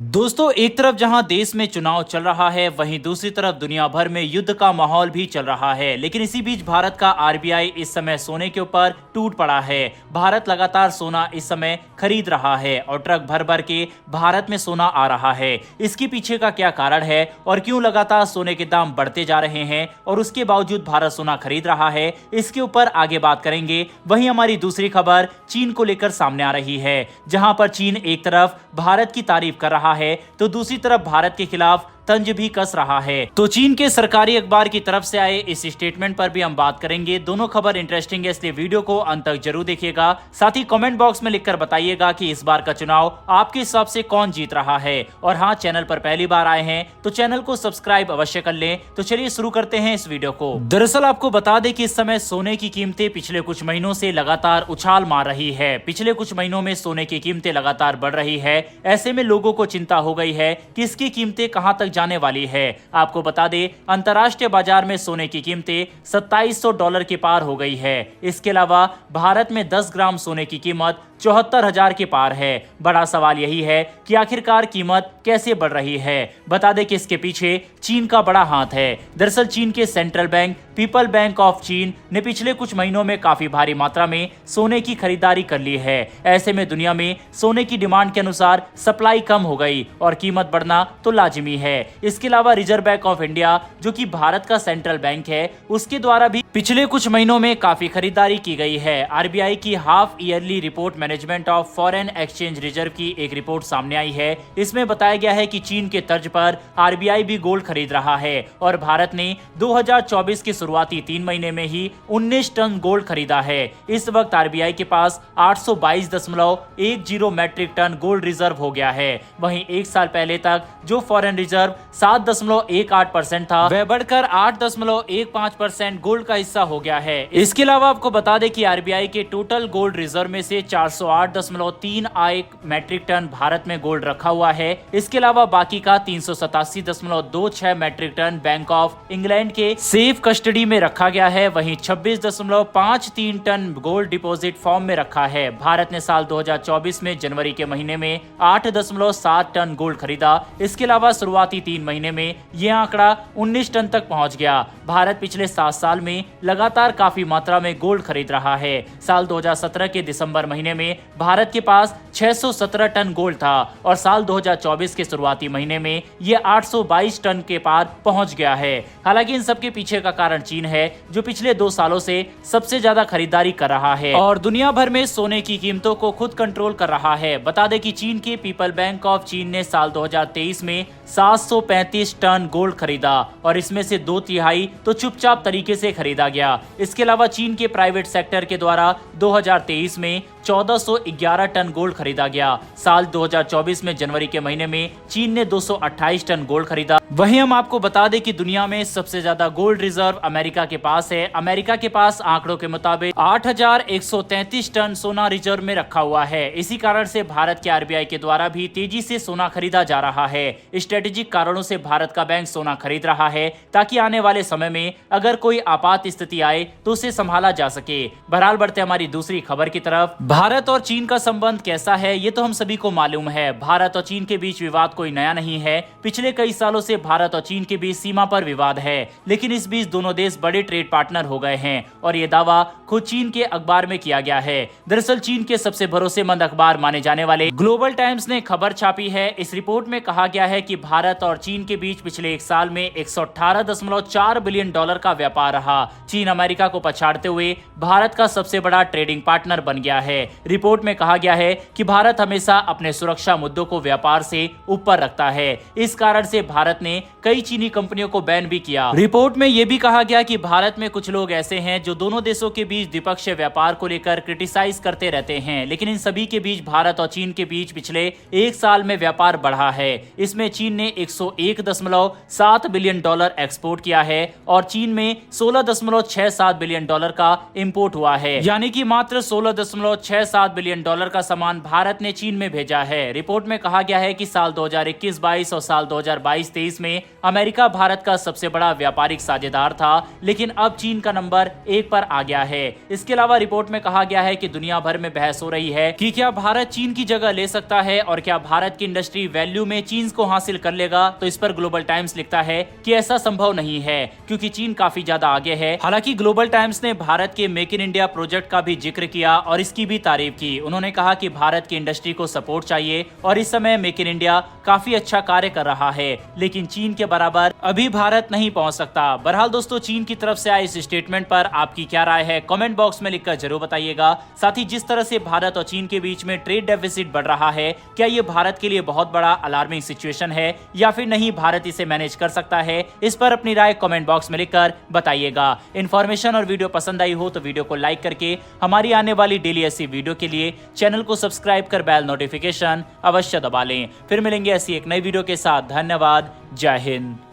दोस्तों, एक तरफ जहां देश में चुनाव चल रहा है, वहीं दूसरी तरफ दुनिया भर में युद्ध का माहौल भी चल रहा है। लेकिन इसी बीच भारत का आरबीआई इस समय सोने के ऊपर टूट पड़ा है। भारत लगातार सोना इस समय खरीद रहा है और ट्रक भर भर के भारत में सोना आ रहा है। इसके पीछे का क्या कारण है और क्यों लगातार सोने के दाम बढ़ते जा रहे हैं और उसके बावजूद भारत सोना खरीद रहा है, इसके ऊपर आगे बात करेंगे। वहीं हमारी दूसरी खबर चीन को लेकर सामने आ रही है, जहां पर चीन एक तरफ भारत की तारीफ कर रहा है तो दूसरी तरफ भारत के खिलाफ तंज भी कस रहा है। तो चीन के सरकारी अखबार की तरफ से आए इस स्टेटमेंट पर भी हम बात करेंगे। दोनों खबर इंटरेस्टिंग है, इसलिए वीडियो को अंत तक जरूर देखिएगा। साथ ही कमेंट बॉक्स में लिखकर बताइएगा कि इस बार का चुनाव आपके हिसाब से कौन जीत रहा है। और हाँ, चैनल पर पहली बार आए हैं तो चैनल को सब्सक्राइब अवश्य कर लें। तो चलिए शुरू करते हैं इस वीडियो को। दरअसल आपको बता दें कि इस समय सोने की कीमतें पिछले कुछ महीनों से लगातार उछाल मार रही है। पिछले कुछ महीनों में सोने की कीमतें लगातार बढ़ रही है। ऐसे में लोगों को चिंता हो गई है कि इसकी कीमतें कहां तक जाने वाली है। आपको बता दें, अंतर्राष्ट्रीय बाजार में सोने की कीमतें $2700 के पार हो गई है। इसके अलावा भारत में 10 ग्राम सोने की कीमत 74,000 के पार है। बड़ा सवाल यही है कि आखिरकार कीमत कैसे बढ़ रही है। बता दें कि इसके पीछे चीन का बड़ा हाथ है। दरअसल चीन के central bank people bank of चीन ने पिछले कुछ महीनों में काफी भारी मात्रा में सोने की खरीदारी कर ली है। ऐसे में दुनिया में सोने की डिमांड के अनुसार सप्लाई कम हो गई और कीमत बढ़ना तो लाजिमी है। इसके अलावा रिजर्व बैंक ऑफ इंडिया, जो कि भारत का सेंट्रल बैंक है, उसके द्वारा भी पिछले कुछ महीनों में काफी खरीदारी की गई है। आरबीआई की half yearly report management of foreign exchange reserve की एक रिपोर्ट सामने आई है। इसमें बताया गया है कि चीन के तर्ज पर आरबीआई भी गोल्ड खरीद रहा है और भारत ने 2024 के शुरुआती 3 महीने में ही 19 टन गोल्ड खरीदा है। इस वक्त आरबीआई के पास 822.10 मैट्रिक टन गोल्ड रिजर्व हो गया है। वहीं एक साल पहले तक जो फॉरेन रिजर्व 7.18% था, वह बढ़कर 8.15% गोल्ड का हिस्सा हो गया है। इसके अलावा आपको बता दें कि आरबीआई के टोटल गोल्ड रिजर्व में से 408.31 मैट्रिक टन भारत में गोल्ड रखा हुआ है। इसके अलावा बाकी का 387.26 metric tonne bank of England के सेफ कस्टडी में रखा गया है। वहीं 26.53 टन गोल्ड डिपॉजिट फॉर्म में रखा है। भारत ने साल 2024 में जनवरी के महीने में 8.7 टन गोल्ड खरीदा। इसके अलावा शुरुआती 3 महीने में यह आंकड़ा 19 टन तक पहुंच गया। भारत पिछले 7 साल में लगातार काफी मात्रा में गोल्ड खरीद रहा है। साल 2017 के दिसंबर महीने में भारत के पास 617 टन गोल्ड था और साल 2024 के शुरुआती महीने में यह 822 टन के पार पहुंच गया है। हालांकि इन सबके पीछे का कारण चीन है, जो पिछले 2 सालों से सबसे ज्यादा खरीदारी कर रहा है और दुनिया भर में सोने की कीमतों को खुद कंट्रोल कर रहा है। बता दें कि चीन के पीपल बैंक ऑफ चीन ने साल 2023 में 735 टन गोल्ड खरीदा और इसमें से 2/3 तो चुपचाप तरीके से खरीदा गया। इसके अलावा चीन के प्राइवेट सेक्टर के द्वारा 2023 में 1411 टन गोल्ड खरीदा गया। साल 2024 में जनवरी के महीने में चीन ने 228 टन गोल्ड खरीदा। वहीं हम आपको बता दें कि दुनिया में सबसे ज्यादा गोल्ड रिजर्व अमेरिका के पास है। अमेरिका के पास आंकड़ों के मुताबिक 8,133 टन सोना रिजर्व में रखा हुआ है। इसी कारण से भारत के आरबीआई के द्वारा भी तेजी से सोना खरीदा जा रहा है। स्ट्रेटेजिक कारणों से भारत का बैंक सोना खरीद रहा है ताकि आने वाले समय में अगर कोई आपात स्थिति आए तो उसे संभाला जा सके। बहरहाल बढ़ते हमारी दूसरी खबर की तरफ। भारत और चीन का संबंध कैसा है, ये तो हम सभी को मालूम है। भारत और चीन के बीच विवाद कोई नया नहीं है। पिछले कई सालों से भारत और चीन के बीच सीमा पर विवाद है, लेकिन इस बीच दोनों देश बड़े ट्रेड पार्टनर हो गए हैं और ये दावा खुद चीन के अखबार में किया गया है। दरअसल चीन के सबसे भरोसेमंद अखबार माने जाने वाले ग्लोबल टाइम्स ने खबर छापी है। इस रिपोर्ट में कहा गया है कि भारत और चीन के बीच पिछले एक साल में 118.4 बिलियन डॉलर का व्यापार रहा। चीन अमेरिका को पछाड़ते हुए भारत का सबसे बड़ा ट्रेडिंग पार्टनर बन गया है। रिपोर्ट में कहा गया है कि भारत हमेशा अपने सुरक्षा मुद्दों को व्यापार से ऊपर रखता है। इस कारण से भारत ने कई चीनी कंपनियों को बैन भी किया। रिपोर्ट में यह भी कहा गया कि भारत में कुछ लोग ऐसे हैं जो दोनों देशों के बीच द्विपक्षीय व्यापार को लेकर क्रिटिसाइज करते रहते हैं, लेकिन इन सभी के बीच भारत और चीन के बीच पिछले एक साल में व्यापार बढ़ा है। इसमें चीन ने 101.7 बिलियन डॉलर एक्सपोर्ट किया है और चीन में 16.67 बिलियन डॉलर का इंपोर्ट हुआ है, यानी कि मात्र 16.67 बिलियन डॉलर का सामान भारत ने चीन में भेजा है। रिपोर्ट में कहा गया है कि साल 2021-22 और साल 2022-23 में अमेरिका भारत का सबसे बड़ा व्यापारिक साझेदार था, लेकिन अब चीन का नंबर 1 पर आ गया है। इसके अलावा रिपोर्ट में कहा गया है कि दुनिया भर में बहस हो रही है कि क्या भारत चीन की जगह ले सकता है और क्या भारत की इंडस्ट्री वैल्यू में चीन को हासिल कर लेगा। तो इस पर ग्लोबल टाइम्स लिखता है कि ऐसा संभव नहीं है, क्योंकि चीन काफी ज्यादा आगे है। हालांकि ग्लोबल टाइम्स ने भारत के मेक इन इंडिया प्रोजेक्ट का भी जिक्र किया और इसकी भी तारीफ की। उन्होंने कहा कि भारत की इंडस्ट्री को सपोर्ट चाहिए और इस समय मेक इन इंडिया काफी अच्छा कार्य कर रहा है, लेकिन चीन के बराबर अभी भारत नहीं पहुंच सकता। बहरहाल दोस्तों, चीन की तरफ से आए इस स्टेटमेंट पर आपकी क्या राय है, कमेंट बॉक्स में लिखकर जरूर बताइएगा। साथ ही जिस तरह से भारत और चीन के बीच में ट्रेड डेफिसिट बढ़ रहा है, क्या ये भारत के लिए बहुत बड़ा अलार्मिंग सिचुएशन है या फिर नहीं, भारत इसे मैनेज कर सकता है? इस पर अपनी राय कमेंट बॉक्स में लिखकर बताइएगा। इन्फॉर्मेशन और वीडियो पसंद आई हो तो वीडियो को लाइक करके हमारी आने वाली डेली ऐसी वीडियो के लिए चैनल को सब्सक्राइब कर बेल नोटिफिकेशन अवश्य दबा लें। फिर मिलेंगे ऐसी एक नई वीडियो के साथ। धन्यवाद। जय हिंद।